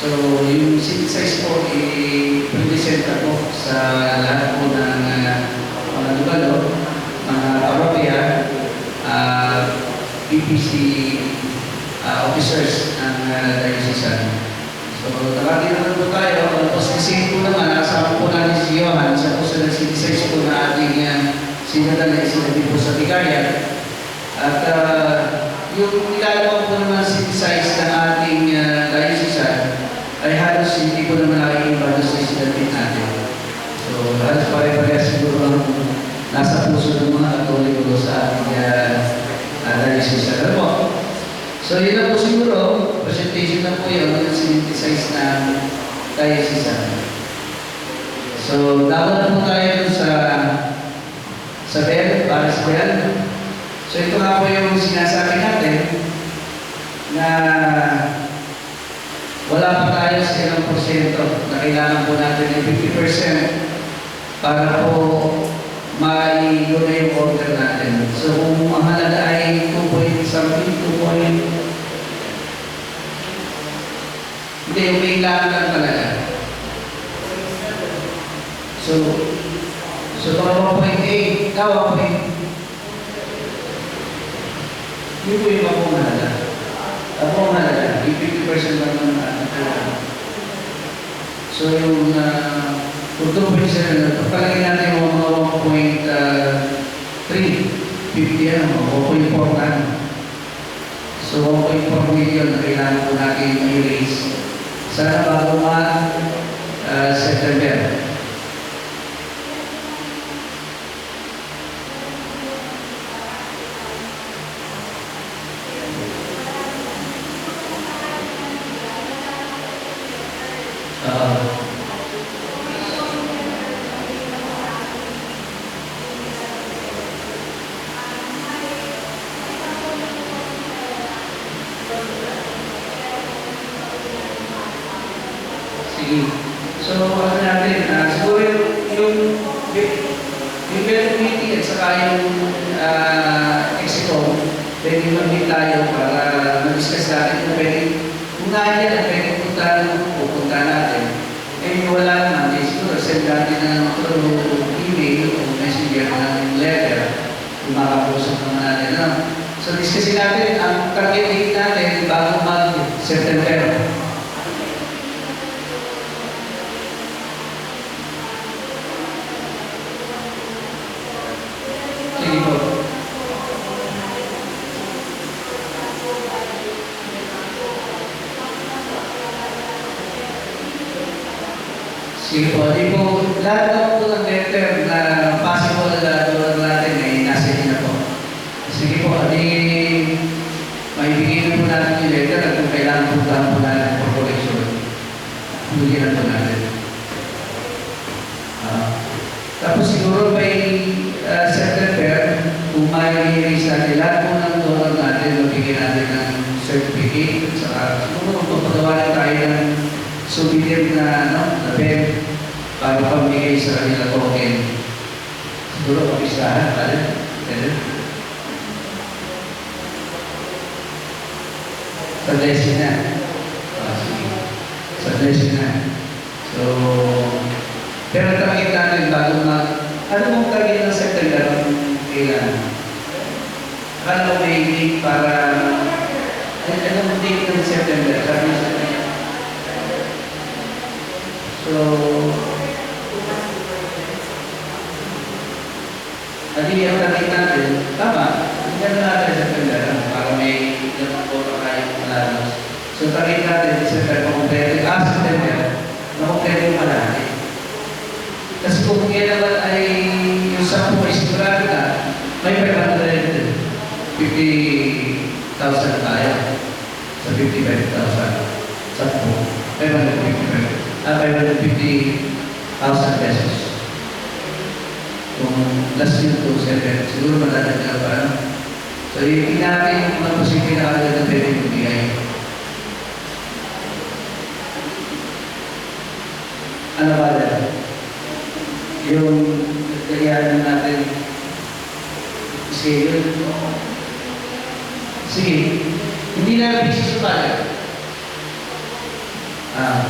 So, yung seat size po, i-present ako sa lahat po ng mga dugalo, mga parokya, PPC officers ng diocesan. So, nakakita na po tayo. Tapos kasi po naman, nakasama po natin si Johan, sa po sa nag-size po na ating sinadala na sinabi po sa Vicaria. At yung nilalabang po naman size ng ating diocesan ay halos hindi po naman nakikita sa sinadala natin. So, halos pare-parehas siguro ang nasa puso ng mga Katoliko sa ating diocesan. Ano po? So, yun na po siguro, presentation na po yun, yung synthesize ng diocesan. So, dapat na po tayo sa bell, para sa bell. So, ito nga po yung sinasabi natin na wala pa tayo sa ilang porsyento na kailangan po natin ng 50% para po mailo na yung order natin. So, kung ang halaga ay 2.something, 2. Hindi, yung may ilangan lang talaga. So mga 1.8, kawa 1.8. Yun po yung akong halaga. Akong halaga, 50% lang naman natin. So yung kung 2.7, pagpalagay natin yung mga 1.3, 50 1.4 na. So 1.4 million na kailangan po natin i-raise. Sana bago September. So, ano natin, siguro yung committee at saka yung Execom, pwede mag-meet tayo para mag-discuss natin kung pwede, kung nandiyan at pwede pupunta natin. Eh, wala naman, siguro send natin ng email o messenger ng letter kung makapusok naman natin. So, discussin natin, ang target date natin bago mag-September. Sige po, di po, lahat na po ng letter na possible na tulad natin ay nasa inyo na po. Sige po, di maibigay na po natin yung letter at kung kailangan po natin for correction. Bigyan na po natin. Tapos siguro may September, kung may release natin, lahat po ng tulad natin, mabigyan natin ng certificate at saka siguro magpapagawa na tayo ng souvenir na bed para pamigay sa kanila token. Siguro kapistahan tayo. Sa blessing na. Sa blessing na. So, pero target natin bago ano mong target ng September ang kailangan? Akala ko may date para ano mong date ng September? Sabi sa so, hindi ang target natin, tama, hindi na natin sa September para may ilang po na kayong malalas. So, target natin, September, September, makumpleto yung malaki. Kasi kung yan naman ay yung 10 ay sigurado na, may 550,000 tayo sa 55,000. 550,000 pesos. Kung last year to 7, siguro matatagal pa. So, hindi natin yung mga posible na agad na pwede magbigay. Ano ba dyan? Yung kailangan natin schedule. Sige, hindi na natin sisubalan. Ah.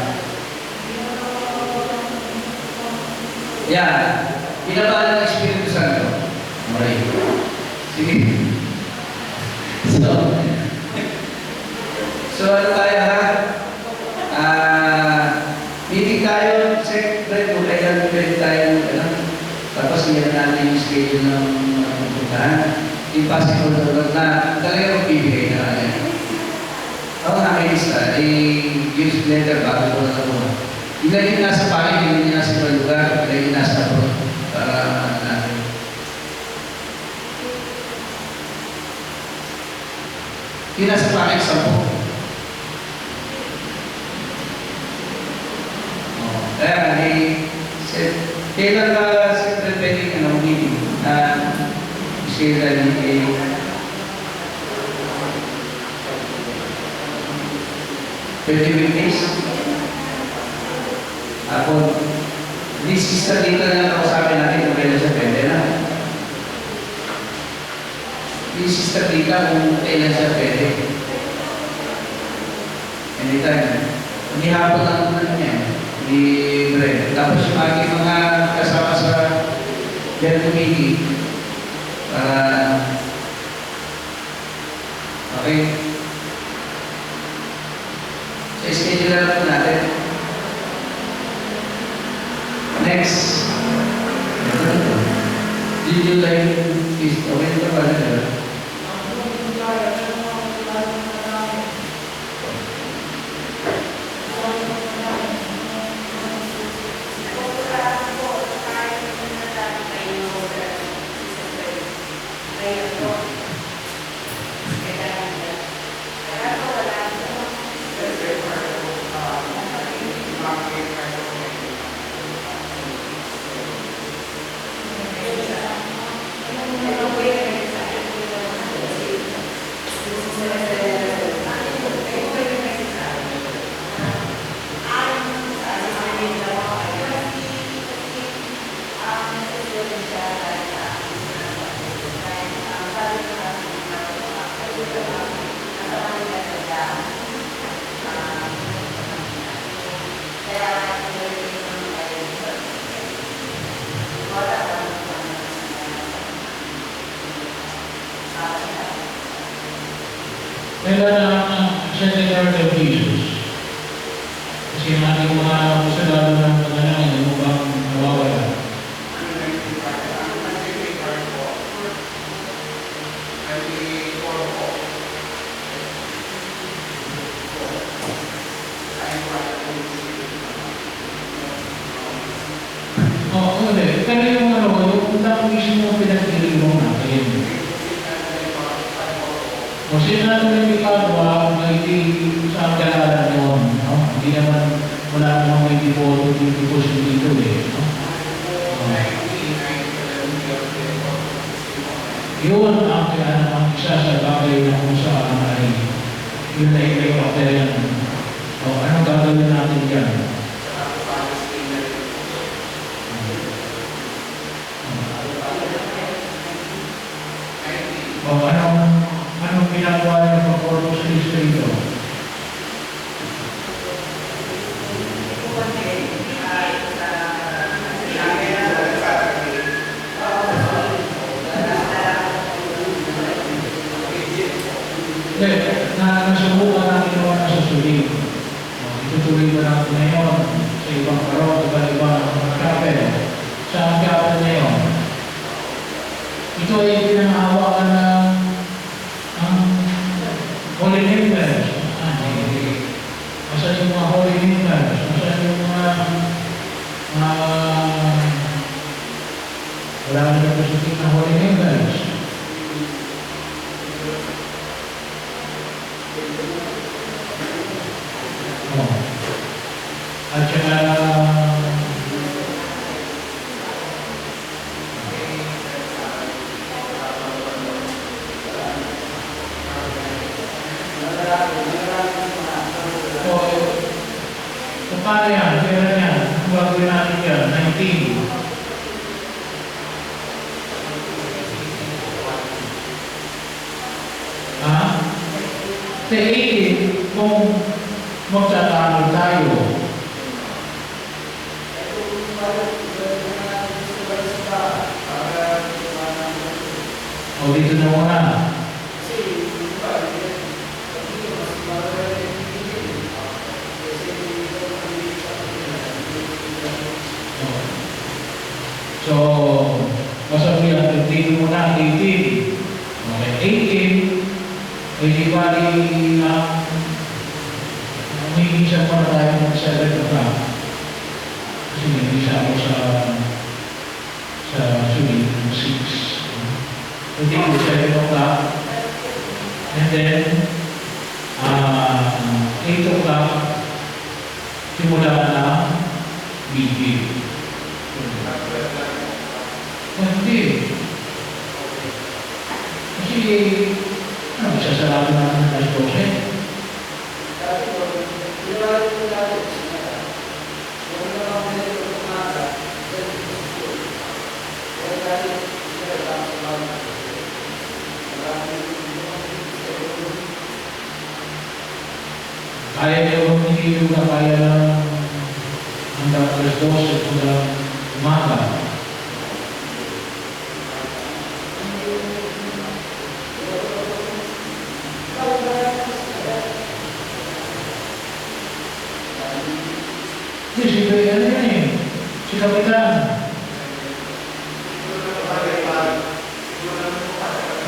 Yan. Pinabalan ng Espiritu Santo. Okay. Sige. So ano tayo ha? Meeting tayo, secret kung kailan pwede tayo, tapos niyan natin yung schedule ng pupuntahan. Impossible na talaga magbibigay na yan. Ako nakilista, use letter bago ko na nakuha. Ilagay yung nasa panig, ilagay yung nasa ibang lugar, ilagay yung nasa abroad para natin. Yung nasa panig, 10. Kaya, kailan ka siyempre pwede meeting na share ni 20 weekdays. Ako, this sister dito na kausapin natin kung kailan siya pwede na. This sister dito kung kailan siya pwede. Anytime. Hindi hapon lang naman niya. Libre. Tapos yung aking mga kasama sa Del Committee para okay. So, schedule na po natin. Next. Did you like this? Okay ito ba na? Kailan ang Secretary of Jesus? Kasi yung ating mga kasalado ng panalangin, ano bang nawawala? Oo, hindi. Pero yung yung mismo pinag-iligaw natin. O sino natin yung ipagawa kung hindi sa kalaran yun, no? Hindi naman, wala namang may devoto dito no? Yun ang isa sa bagay na kung saan ay yun na ipagpapel yan. O anong gagawin natin dyan? O anong ginagawa niyo pag-ordo sa Kristo ito? Nasubukan natin naman na sa sulit. Itutuloy ba natin ngayon sa ibang parok, iba-ibang mga kapel. Sa kapel ngayon. Ito ay pinangahawakan ng Holy Members. Masan yung mga Holy Members? Masan yung mga wala na representative na Holy Members? At saka paano yan? Kailan yan? Kung gagawin natin yan? 19. Ha? Sa 18, kung magtatanong tayo, na 18. Okay, 18, di bali may isa pa na tayo ng 7 o'clock. Kasi may isa ako sa sulit ng 6. Hindi ko 7 o'clock. And then, 8 o'clock, simula na meeting. Hindi. Kasi, sasarado namin ng alas 12. Kaya niyo hindi yung kaya ng hanggang alas 12 hanggang umaga. Hindi, si Bayan yan eh. Si Kapitan.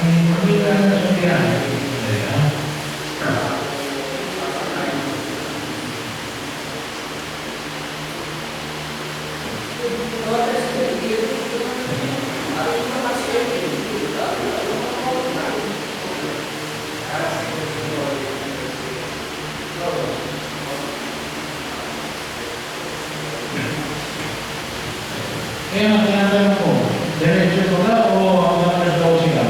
Hindi ka na sabihan. Kaya nga tinatanong ko, diretso ko na o hanggang alas 12 ka?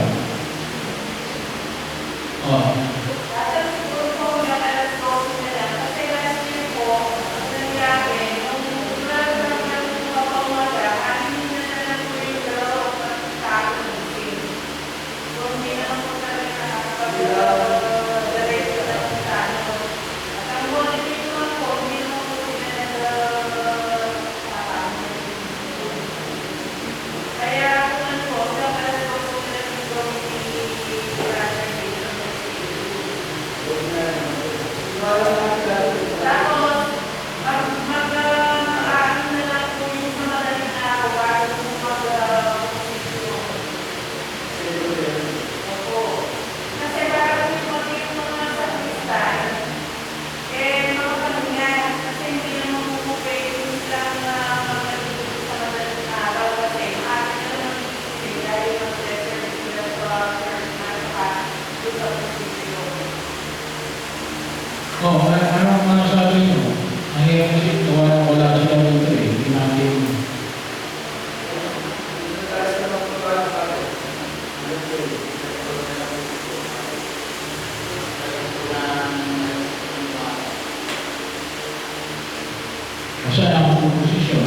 Dapat siguro po hanggang alas 12 na lang. Kasi last year po, ang nangyari, nung umaga ng papamaga, anin na lang po yung dalawang pagkakaroon. So, hindi naman po talaga nakakapag-diretso na po sa ano. At ang quality naman po, hindi naman po sila kaya kung ano po, hanggang alas 12 na lang siguro tapos, mag-aaral na lang po yung sa madaling araw bago po mag-posisyon. Opo. Kasi bago po yung mga sa kristal, mga kanunyan, kasi hindi naman po pwede silang mag-aaral sa madaling araw kasi maaari na naman sila dahil mag-reserve sila sa posisyon. Anong masasabi nyo? Ang hirap kasi wala sila dito eh. Hindi natin. Saan ang posisyon?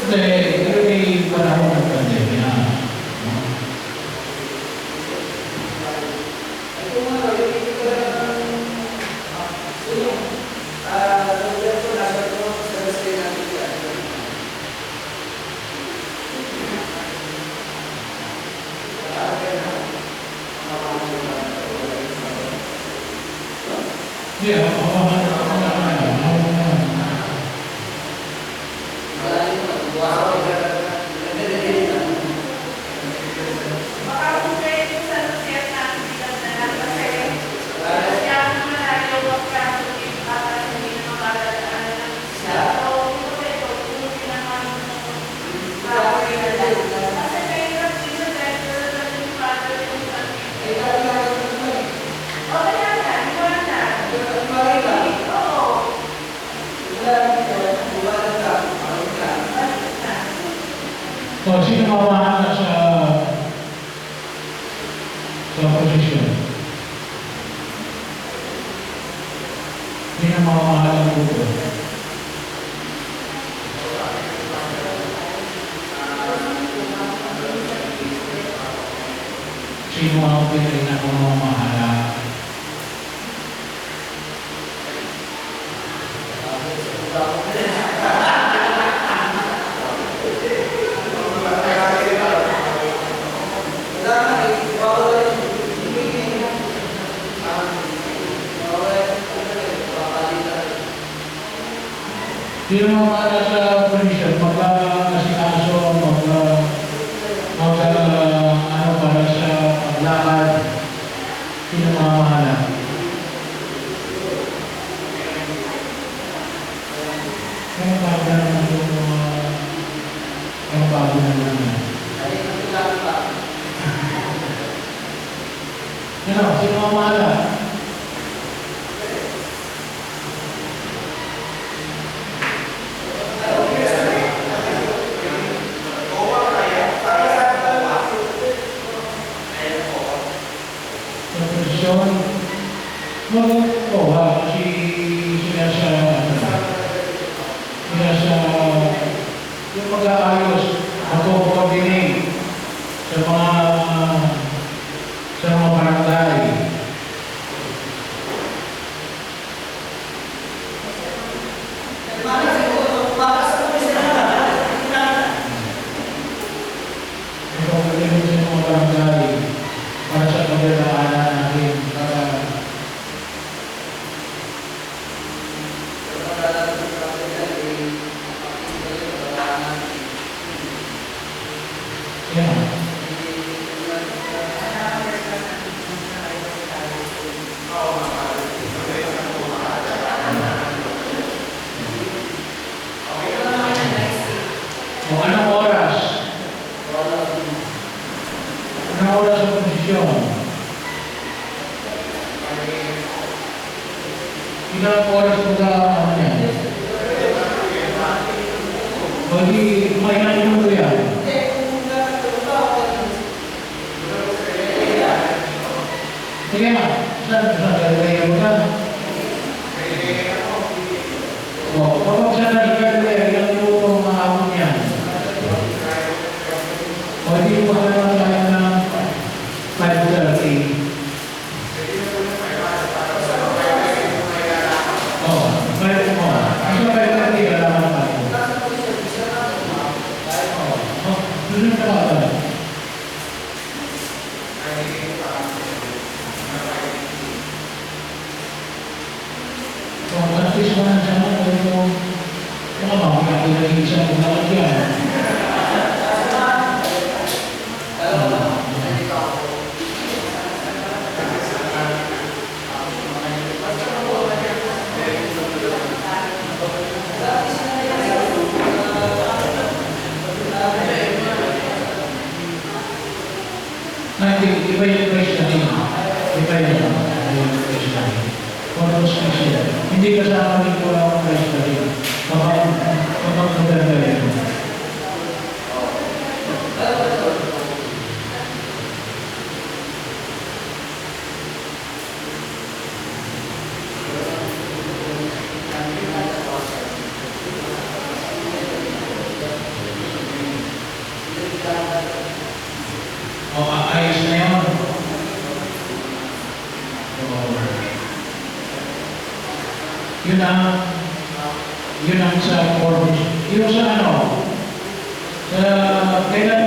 Hindi, may panahon ng pandemya. Baka kung pwede sa lusiyan natin bilang na lang kasi ang malayo ang kasunod para hindi na makalaan ng isa. So, kung pwede, kung pinaman bagoy na lang. Kasi mahirap din sa driver na yung father yung sabi. O, kaya na, iwanan. Oo. So, sino mamahala sa posisyon? Sino mamahala ng grupo? Sino ang pinili na kung mamahala? Sino mga para sa provision, magkakasikaso, ano para sa paglakad, sino mga mahala? Kaya bago naman yung mga bago naman. Ano, sino mga mahala? Proposisyon, kasi sila sa yung mag-aayos, magko-coordinate sa mga barangay. Magko-coordinate sa mga barangay para sa pagdadaanan natin, para anong oras? Anong oras ang posisyon? Ilang oras mo ka ano yan? Bagi mainan mo yan. Sige nga, saan gagawin mo ka? Kapag saan gagawin, ilang minuto mahabon yan. O hindi mo ka naman tayo ng 5:30. Iba yung questioning. Hindi kasama rin po ang questioning. Kapag magdadali mo. Ayos na yun. Yun ang sa purpose. Yung sa kailan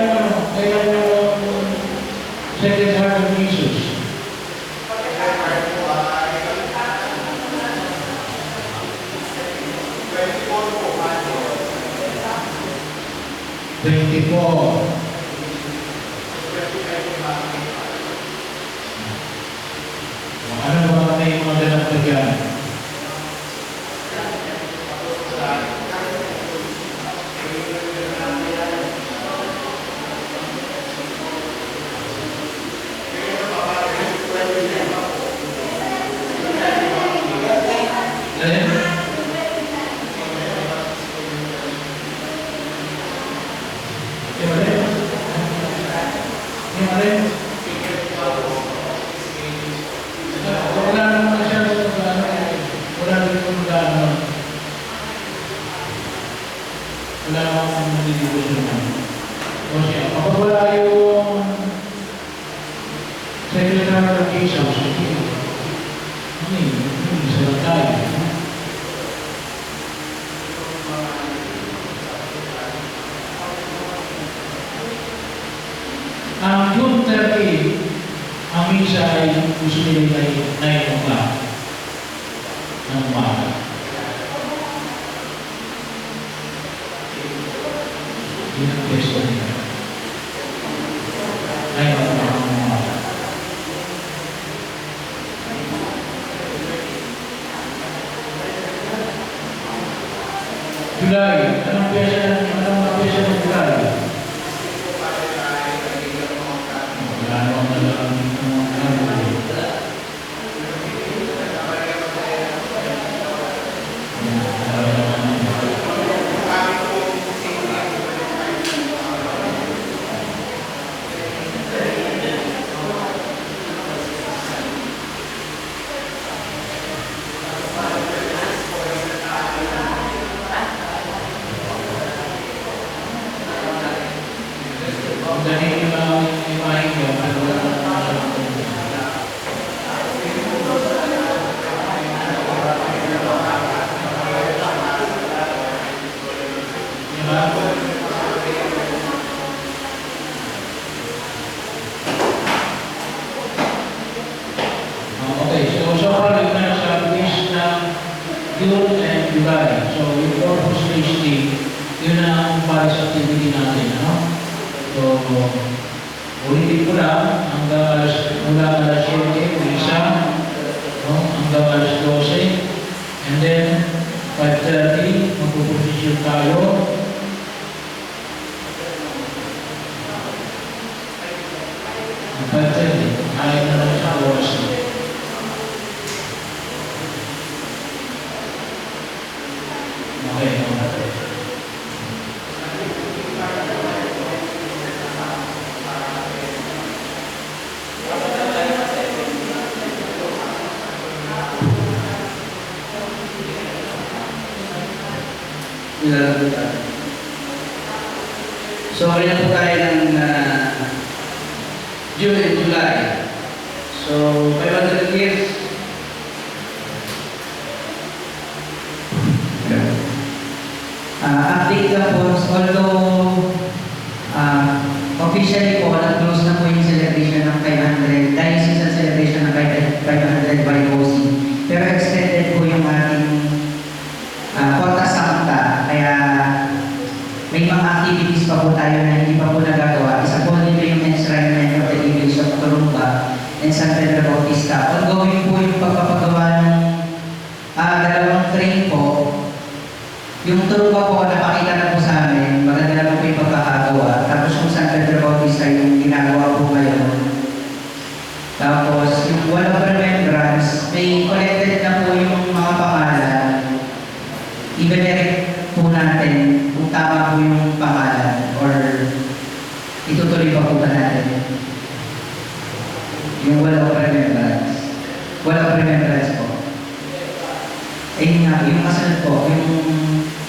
Second Heart of Jesus. Ano ba may mga ganap na dyan? Wala akong nalilibos naman. O siya, kapag wala yung Secretary of Jesus, isa lang tayo. Ang June 30, ang misa ay gusto nila ay 9 o'clock ng umaga. Yun ang pwesto nila. Ngayon, July, anong piyesa ng July? Wala naman talagang dahil yung imahin ko, pero wala naman siya. Okay, so far we've done some list ng June and July. So yung purpose listing, yun ang paris activity natin, ano? So, ulitin ko lang, mula alas 7, isa, no? Hanggang alas 12, and then 5:30, magpuposisyon tayo. Ang 5:30, ayaw na lang sa oras na. Okay, okay. So, kaya po tayo ng June and July. So, 500 years. Update lang po, although officially po, nag-close na po yung celebration ng 500, dahil season celebration ng 500 YOC. Pero extended po yung ating Porta Santa, kaya may mga activities pa po tayo na hindi pa po nagagawa. Isa po nito yung enshrinement of the Image of Turumba and San Pedro Bautista. Ongoing po yung pagpapagawa ng dalawang train po. Yung Turumba po, napakita na po sa amin, maganda na po yung pagkakagawa. Tapos yung San Pedro Bautista, yung ginagawa po ngayon. Tapos yung Wall of Remembrance, may collected na po yung mga pangalan. I-verify po natin kung tama po yung pangalan or itutuloy pa po ba natin yung Wall of Remembrance. Wall of Remembrance po. Ayun nga, yung kasunod po, yung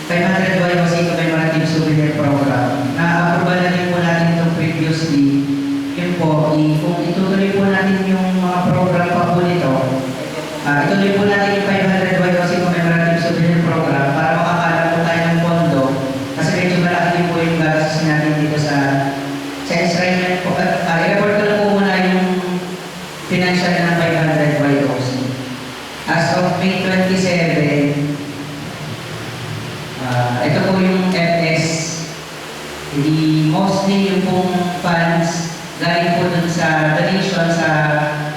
500 YOC Commemorative Souvenir Program. Na-approval na rin po natin itong previously. Yun po, kung itutuloy po natin yung mga program pa po nito, ituloy po natin yung 500 YOC Commemorative Souvenir Program para makakala po tayo ng pondo kasi medyo malaki din po yung gastos natin dito sa enshrinement po. I-report ko lang po muna yung financial ng 500 YOC. As of May 27, ito po yung FS. Mostly yung pong funds galing po dun sa donation sa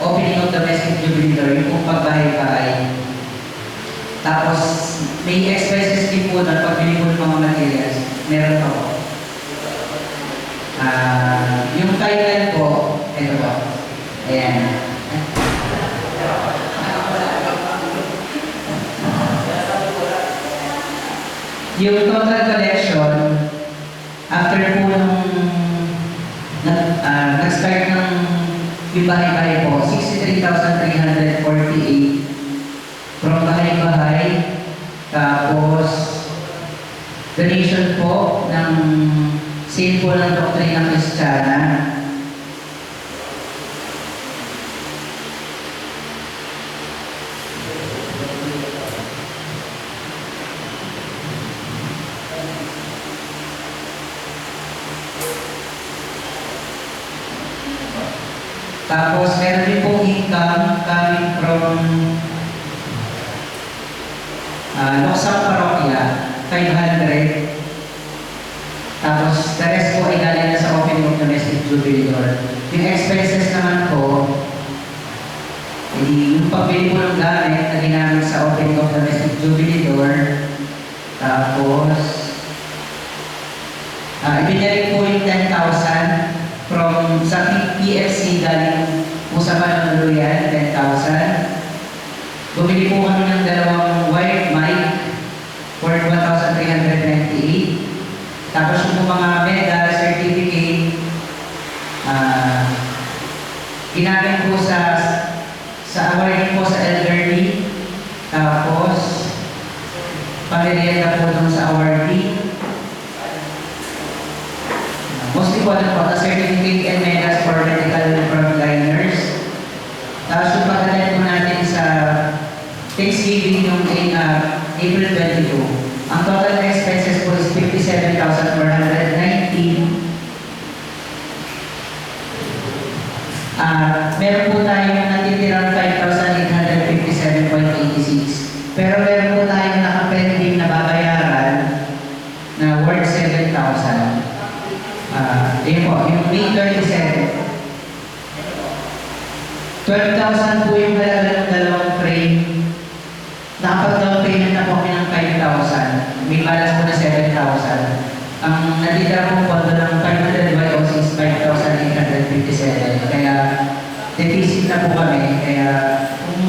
opening of domestic jubilator, yung pong pagbahay-bahay. Tapos, may expenses din po na pagbili po ng mga materials. Meron pa po. Yung title po, ito po. Ayan. Yung total collection, after po nung nag-start ng yung bahay-bahay po, 63,348 from bahay-bahay. Tapos, donation po ng sale po ng Doktrina Kristiyana. Tapos, meron din pong income coming from Loksang Parokya, 500. Tapos, Jubilidor. Yung expenses naman po, yung pagbili po ng gamit na ginamit sa opening of the Mystic Jubilidor, tapos, ibinalik po yung 10,000 from sa PFC galing po sa Mananuluyan, 10,000. Bumili po kami ng dalawang wired mic worth 1,398. Tapos yung mga medal, certificate, ginamit po sa awarding po sa elderly. Tapos, pamirienda po dun sa awardee. Mostly po po, the certificate and medals for medical frontliners. Tapos yung pagkalit po natin sa Thanksgiving yung April 22. Ang total expenses po is 57,419. Meron po tayong natitirang 5,857.86. Pero meron po tayong nakapending na babayaran na worth 7,000. Yun po, yung May 37. 12,000 po yung halaga ng dalawang frame. Nakapag-down payment na po kami ng 5,000. May balance po na 7,000. Ang natitira po pondo ng 500 YOC is 5,857. Kaya deficit na po kami. Kaya kung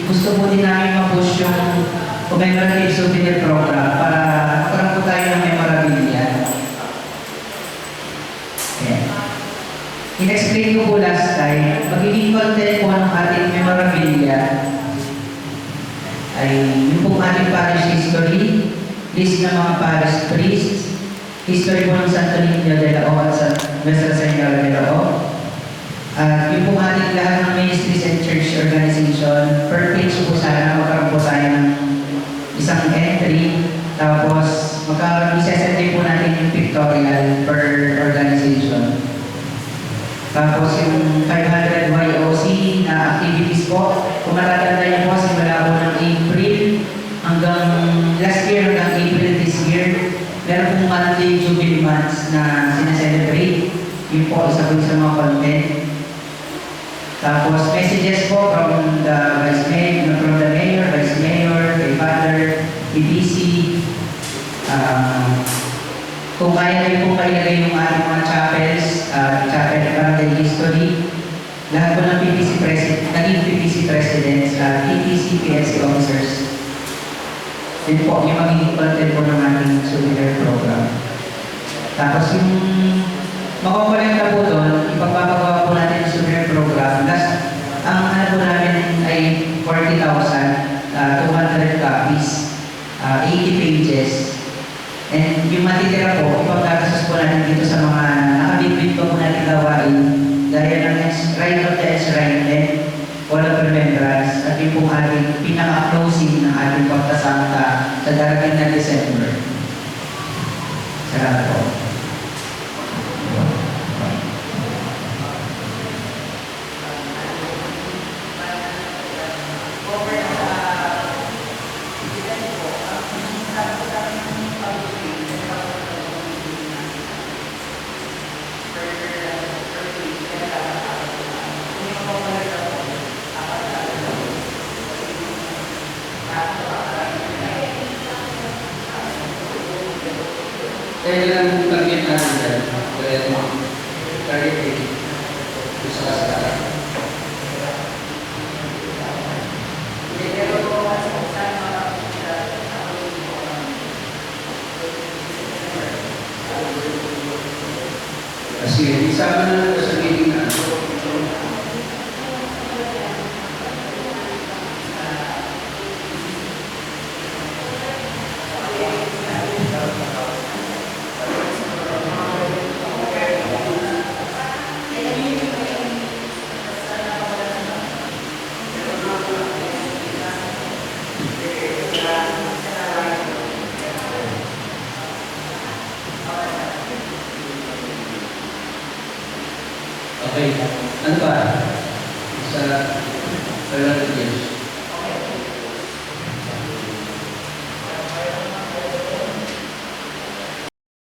gusto po din namin ma-push yung commemorative souvenir program para magkaroon po tayo ng memorabilia. In-explain ko po last time, magiging content po ng ating memorabilia ay yung pong ating parish history, list ng mga parish priests, history po ng Santo Niño de la O at sa Nuestra Señora de la O, at yung pong ating lahat ng ministries and church organization. Per page po sana magkaroon po tayo ng isang entry, tapos isesend din po natin yung pictorial per organization. Tapos yung 500 YOC na activities po, kung matatanda niyo po, simula po ng April hanggang last year hanggang April this year, meron pong monthly jubilee months na sinaselebrate. Yun po, isa po sa mga content. Tapos messages po from the mayor, vice mayor, kay father, PDC. Kung kaya rin po kailagay yung ating mga chapels, chapel barangay history, lahat po ng PPC president, naging PPC presidents, PPC, PLC officers. Din po, yung magiging content po ng ating souvenir program. Tapos yung makukolekta po doon, ipagpapagawa po natin yung souvenir program. Last, ang ano po namin ay 40,000, 200 copies, 80 pages. And yung matitira po, ipagkakasos po natin dito sa mga nakabibig pa po natin gawain gaya ng Shrine of the Enshrinement, Wall of Remembrance, at yung pong ating pinaka-closing ng ating pagkasangka sa darating na December. Salamat po. Kaya lang target natin dyan, target date, gusto ka sa target. Kasi isama na ito sa meeting na okay. Ano ba? Sa 30 years.